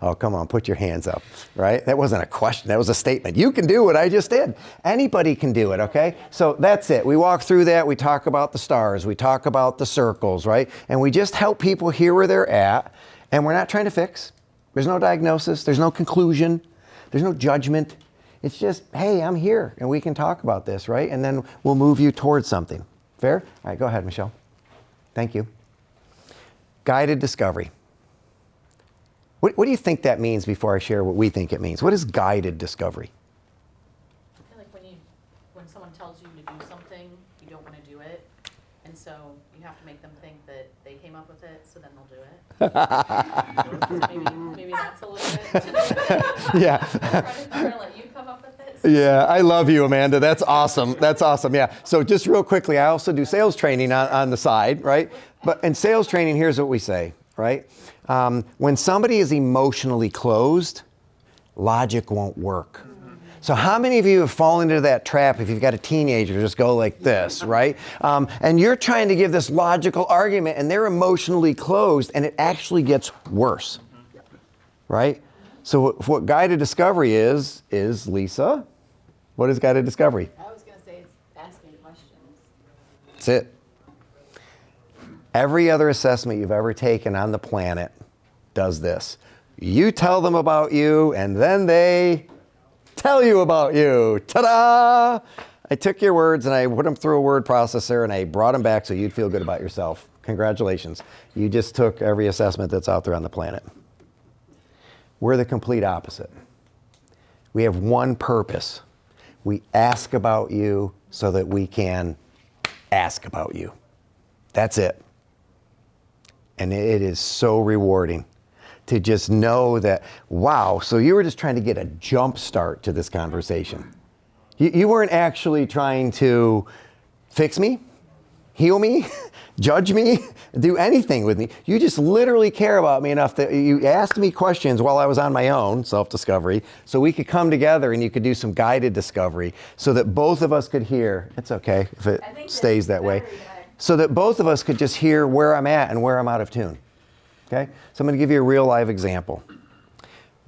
[SPEAKER 8] Oh, come on, put your hands up, right? That wasn't a question, that was a statement. You can do what I just did. Anybody can do it, okay? So that's it. We walk through that, we talk about the stars, we talk about the circles, right? And we just help people hear where they're at, and we're not trying to fix. There's no diagnosis, there's no conclusion, there's no judgment. It's just, hey, I'm here, and we can talk about this, right? And then we'll move you towards something. Fair? All right, go ahead, Michelle. Thank you. Guided discovery. What do you think that means before I share what we think it means? What is guided discovery?
[SPEAKER 4] I feel like when someone tells you to do something, you don't want to do it, and so you have to make them think that they came up with it, so then they'll do it. maybe that's a little bit.
[SPEAKER 8] Yeah.
[SPEAKER 4] I'm gonna let you come up with it. So
[SPEAKER 8] Yeah, I love you, Amanda. That's awesome. That's awesome. Yeah. So just real quickly, I also do sales training on the side, right? But in sales training, here's what we say, right? When somebody is emotionally closed, logic won't work. So how many of you have fallen into that trap if you've got a teenager just go like this, right? And you're trying to give this logical argument and they're emotionally closed and it actually gets worse, right? So what guided discovery is Lisa, what is guided discovery?
[SPEAKER 10] I was going to say it's asking questions.
[SPEAKER 8] That's it. Every other assessment you've ever taken on the planet does this. You tell them about you, and then they tell you about you. Ta-da! I took your words and I put them through a word processor and I brought them back so you'd feel good about yourself. Congratulations. You just took every assessment that's out there on the planet. We're the complete opposite. We have one purpose. We ask about you so that we can ask about you. That's it. And it is so rewarding to just know that, wow, so you were just trying to get a jump start to this conversation. You weren't actually trying to fix me, heal me, judge me, do anything with me. You just literally care about me enough that you asked me questions while I was on my own, self-discovery, so we could come together and you could do some guided discovery so that both of us could hear. It's okay if it stays that way. So that both of us could just hear where I'm at and where I'm out of tune. Okay? So I'm going to give you a real live example.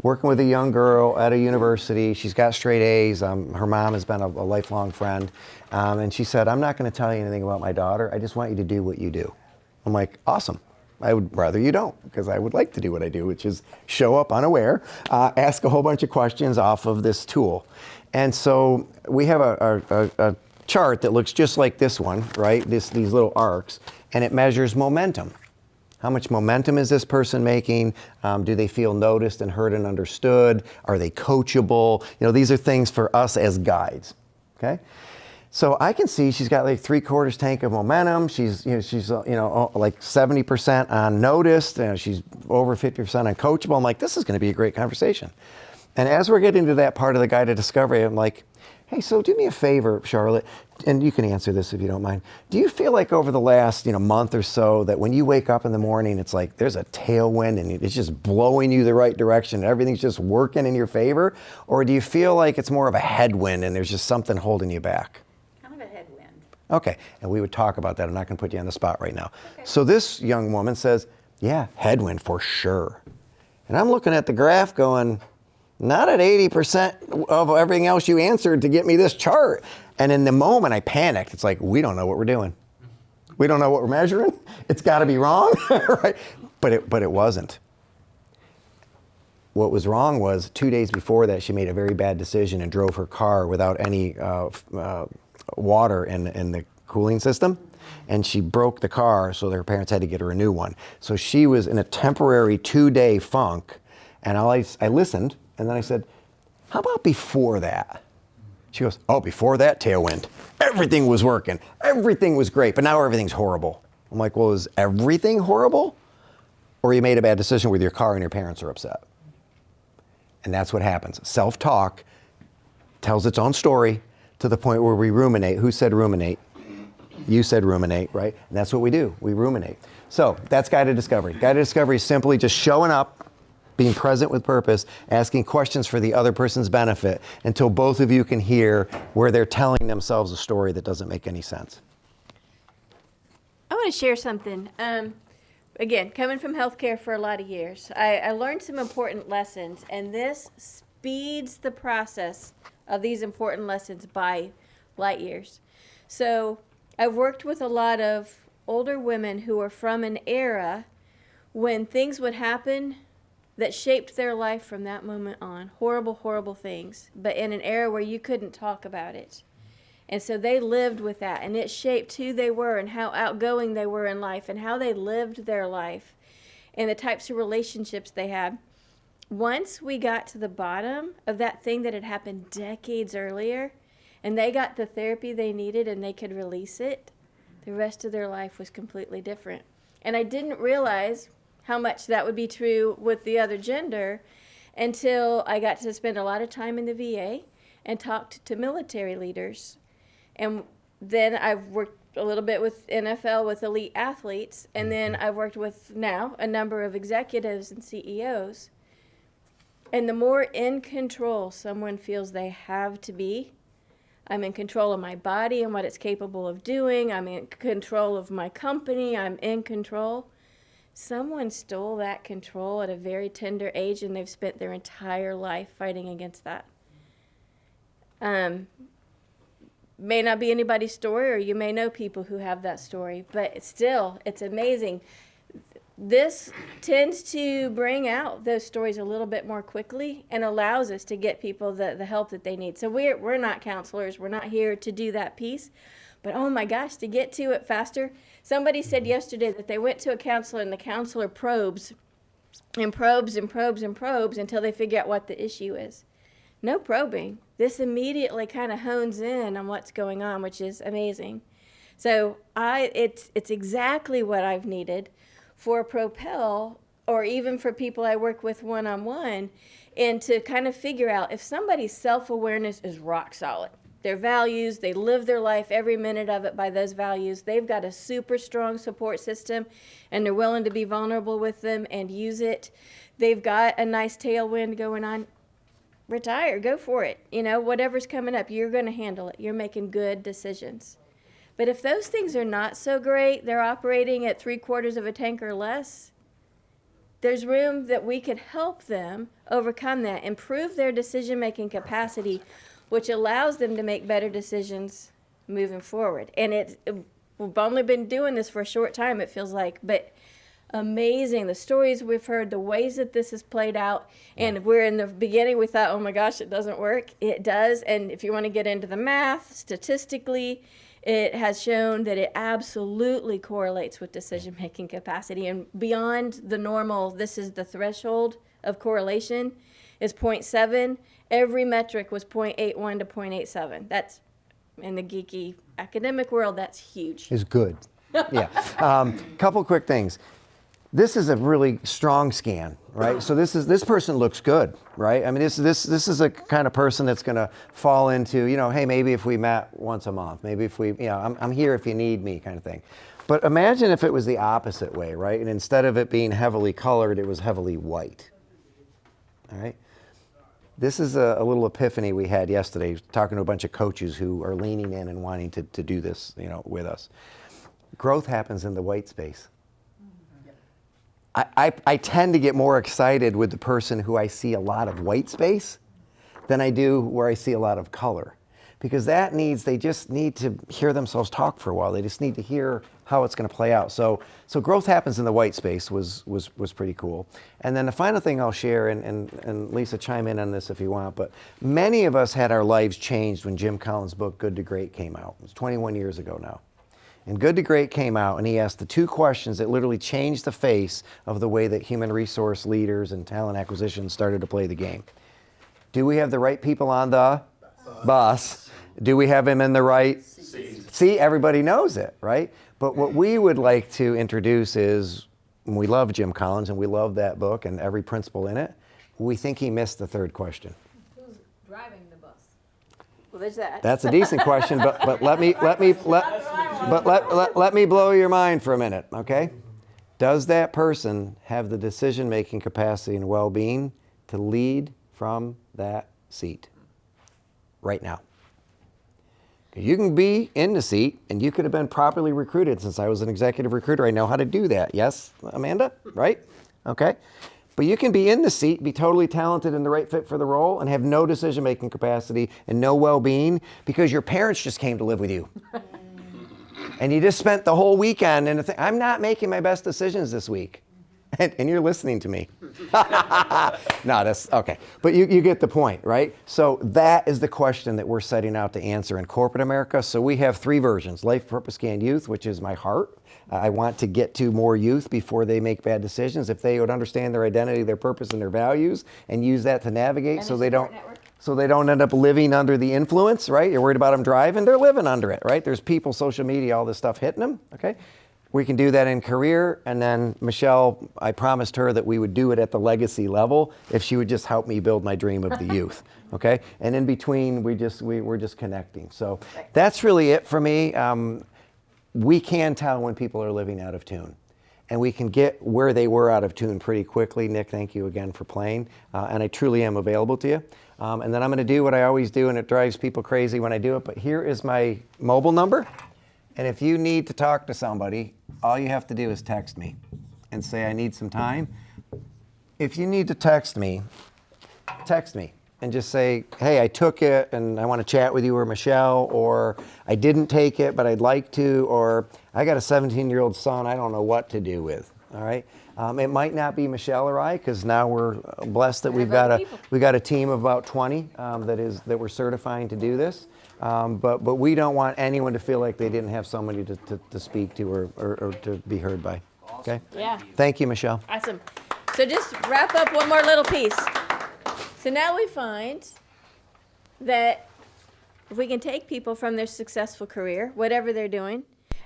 [SPEAKER 8] Working with a young girl at a university. She's got straight A's. Her mom has been a lifelong friend. And she said, I'm not going to tell you anything about my daughter. I just want you to do what you do. I'm like, awesome. I would rather you don't, because I would like to do what I do, which is show up unaware, ask a whole bunch of questions off of this tool. And so we have a chart that looks just like this one, right? These little arcs, and it measures momentum. How much momentum is this person making? Do they feel noticed and heard and understood? Are they coachable? You know, these are things for us as guides, okay? So I can see she's got like 3/4 tank of momentum. She's like 70% on noticed. She's over 50% on coachable. I'm like, this is going to be a great conversation. And as we're getting to that part of the guided discovery, I'm like, hey, so do me a favor, Charlotte, and you can answer this if you don't mind. Do you feel like over the last month or so that when you wake up in the morning, it's like there's a tailwind and it's just blowing you the right direction, everything's just working in your favor? Or do you feel like it's more of a headwind and there's just something holding you back?
[SPEAKER 10] Kind of a headwind.
[SPEAKER 8] Okay, and we would talk about that. I'm not going to put you on the spot right now. Okay. So this young woman says, yeah, headwind for sure. And I'm looking at the graph going, not at 80% of everything else you answered to get me this chart. And in the moment I panicked. It's like, we don't know what we're doing. We don't know what we're measuring. It's got to be wrong, right? But it wasn't. What was wrong was 2 days before that, she made a very bad decision and drove her car without any water in the cooling system. And she broke the car, so her parents had to get her a new one. So she was in a temporary 2-day funk. And I listened. And then I said, how about before that? She goes, oh, before that, tailwind. Everything was working. Everything was great, but now everything's horrible. I'm like, well, is everything horrible? Or you made a bad decision with your car and your parents are upset. And that's what happens. Self-talk tells its own story to the point where we ruminate. Who said ruminate? You said ruminate, right? And that's what we do. We ruminate. So that's guided discovery. Guided discovery is simply just showing up, being present with purpose, asking questions for the other person's benefit until both of you can hear where they're telling themselves a story that doesn't make any sense.
[SPEAKER 1] I want to share something. Again, coming from healthcare for a lot of years, I learned some important lessons, and this speeds the process of these important lessons by light years. So I've worked with a lot of older women who are from an era when things would happen that shaped their life from that moment on. Horrible, horrible things, but in an era where you couldn't talk about it. And so they lived with that, and it shaped who they were and how outgoing they were in life and how they lived their life and the types of relationships they had. Once we got to the bottom of that thing that had happened decades earlier, and they got the therapy they needed and they could release it, the rest of their life was completely different. And I didn't realize how much that would be true with the other gender until I got to spend a lot of time in the VA and talked to military leaders. And then I've worked a little bit with NFL, with elite athletes, and then I've worked with now a number of executives and CEOs. And the more in control someone feels they have to be, I'm in control of my body and what it's capable of doing, I'm in control of my company, I'm in control. Someone stole that control at a very tender age, and they've spent their entire life fighting against that. May not be anybody's story, or you may know people who have that story, but still, it's amazing. This tends to bring out those stories a little bit more quickly and allows us to get people the help that they need. So we're not counselors. We're not here to do that piece. But oh my gosh, to get to it faster. Somebody said yesterday that they went to a counselor and the counselor probes and probes and probes and probes until they figure out what the issue is. No probing. This immediately kind of hones in on what's going on, which is amazing. So it's exactly what I've needed for Propel, or even for people I work with one-on-one, and to kind of figure out if somebody's self-awareness is rock solid. Their values, they live their life every minute of it by those values. They've got a super strong support system, and they're willing to be vulnerable with them and use it. They've got a nice tailwind going on. Retire, go for it. You know, whatever's coming up, you're going to handle it. You're making good decisions. But if those things are not so great, they're operating at 3/4 of a tank or less, there's room that we could help them overcome that, improve their decision-making capacity, which allows them to make better decisions moving forward. And we've only been doing this for a short time, it feels like, but amazing. The stories we've heard, the ways that this has played out, and we're in the beginning, we thought, oh my gosh, it doesn't work. It does, and if you want to get into the math, statistically, it has shown that it absolutely correlates with decision-making capacity, and beyond the normal, this is the threshold of correlation, is 0.7. Every metric was 0.81 to 0.87. That's, in the geeky academic world, that's huge.
[SPEAKER 8] Is good. Yeah. Couple quick things. This is a really strong scan, right? So this person looks good, right? I mean, this is a kind of person that's going to fall into, you know, hey, maybe if we met once a month, maybe if we, you know, I'm here if you need me, kind of thing. But imagine if it was the opposite way, right? And instead of it being heavily colored, it was heavily white. All right. This is a little epiphany we had yesterday, talking to a bunch of coaches who are leaning in and wanting to do this, you know, with us. Growth happens in the white space. I tend to get more excited with the person who I see a lot of white space than I do where I see a lot of color. Because they just need to hear themselves talk for a while. They just need to hear how it's going to play out. So growth happens in the white space was pretty cool. And then the final thing I'll share, and Lisa, chime in on this if you want, but many of us had our lives changed when Jim Collins' book, Good to Great, came out. It was 21 years ago now. And Good to Great came out, and he asked the two questions that literally changed the face of the way that human resource leaders and talent acquisition started to play the game. Do we have the right people on the bus? Do we have him in the right seat? See, everybody knows it, right? But what we would like to introduce is, we love Jim Collins, and we love that book and every principle in it. We think he missed the third question.
[SPEAKER 10] Who's driving the bus?
[SPEAKER 1] Well, there's that.
[SPEAKER 8] That's a decent question, but let me blow your mind for a minute, okay? Does that person have the decision-making capacity and well-being to lead from that seat right now? You can be in the seat, and you could have been properly recruited. Since I was an executive recruiter, I know how to do that. Yes, Amanda? Right? Okay. But you can be in the seat, be totally talented and the right fit for the role, and have no decision-making capacity and no well-being because your parents just came to live with you. And you just spent the whole weekend in I'm not making my best decisions this week. And you're listening to me. No, that's okay. But you get the point, right? So that is the question that we're setting out to answer in corporate America. So we have 3 versions. Life, purpose, and youth, which is my heart. I want to get to more youth before they make bad decisions. If they would understand their identity, their purpose, and their values, and use that to navigate
[SPEAKER 10] And
[SPEAKER 8] so
[SPEAKER 10] the
[SPEAKER 8] they don't
[SPEAKER 10] support network.
[SPEAKER 8] so they don't end up living under the influence, right? You're worried about them driving, they're living under it, right? There's people, social media, all this stuff hitting them, okay? We can do that in career, and then Michelle, I promised her that we would do it at the legacy level if she would just help me build my dream of the youth, okay? And in between, we're just connecting. So that's really it for me. We can tell when people are living out of tune, and we can get where they were out of tune pretty quickly. Nick, thank you again for playing, and I truly am available to you. And then I'm gonna do what I always do, and it drives people crazy when I do it, but here is my mobile number. And if you need to talk to somebody, all you have to do is text me and say, I need some time. If you need to text me and just say, hey, I took it and I want to chat with you or Michelle, or I didn't take it, but I'd like to, or I got a 17-year-old son I don't know what to do with, all right? It might not be Michelle or I, because now we're blessed that we've got a team of about 20 that we're certifying to do this. But we don't want anyone to feel like they didn't have somebody to speak to or to be heard by. Okay?
[SPEAKER 1] Yeah.
[SPEAKER 8] Thank you, Michelle.
[SPEAKER 1] Awesome. So just wrap up one more little piece. So now we find that if we can take people from their successful career, whatever they're doing,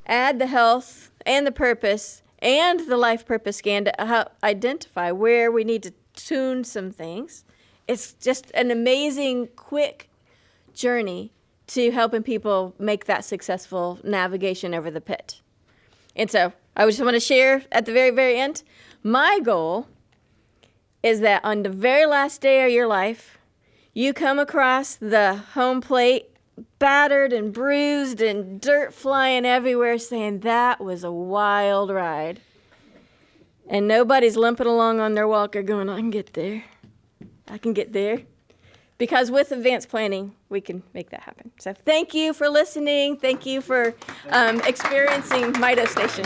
[SPEAKER 1] add the health and the purpose and the life purpose scan to help identify where we need to tune some things. It's just an amazing, quick journey to helping people make that successful navigation over the pit. And so I just want to share at the very, very end, my goal is that on the very last day of your life, you come across the home plate battered and bruised and dirt flying everywhere saying, that was a wild ride. And nobody's limping along on their walker going, I can get there. I can get there. Because with advanced planning, we can make that happen. So thank you for listening. Thank you for experiencing Mito Station.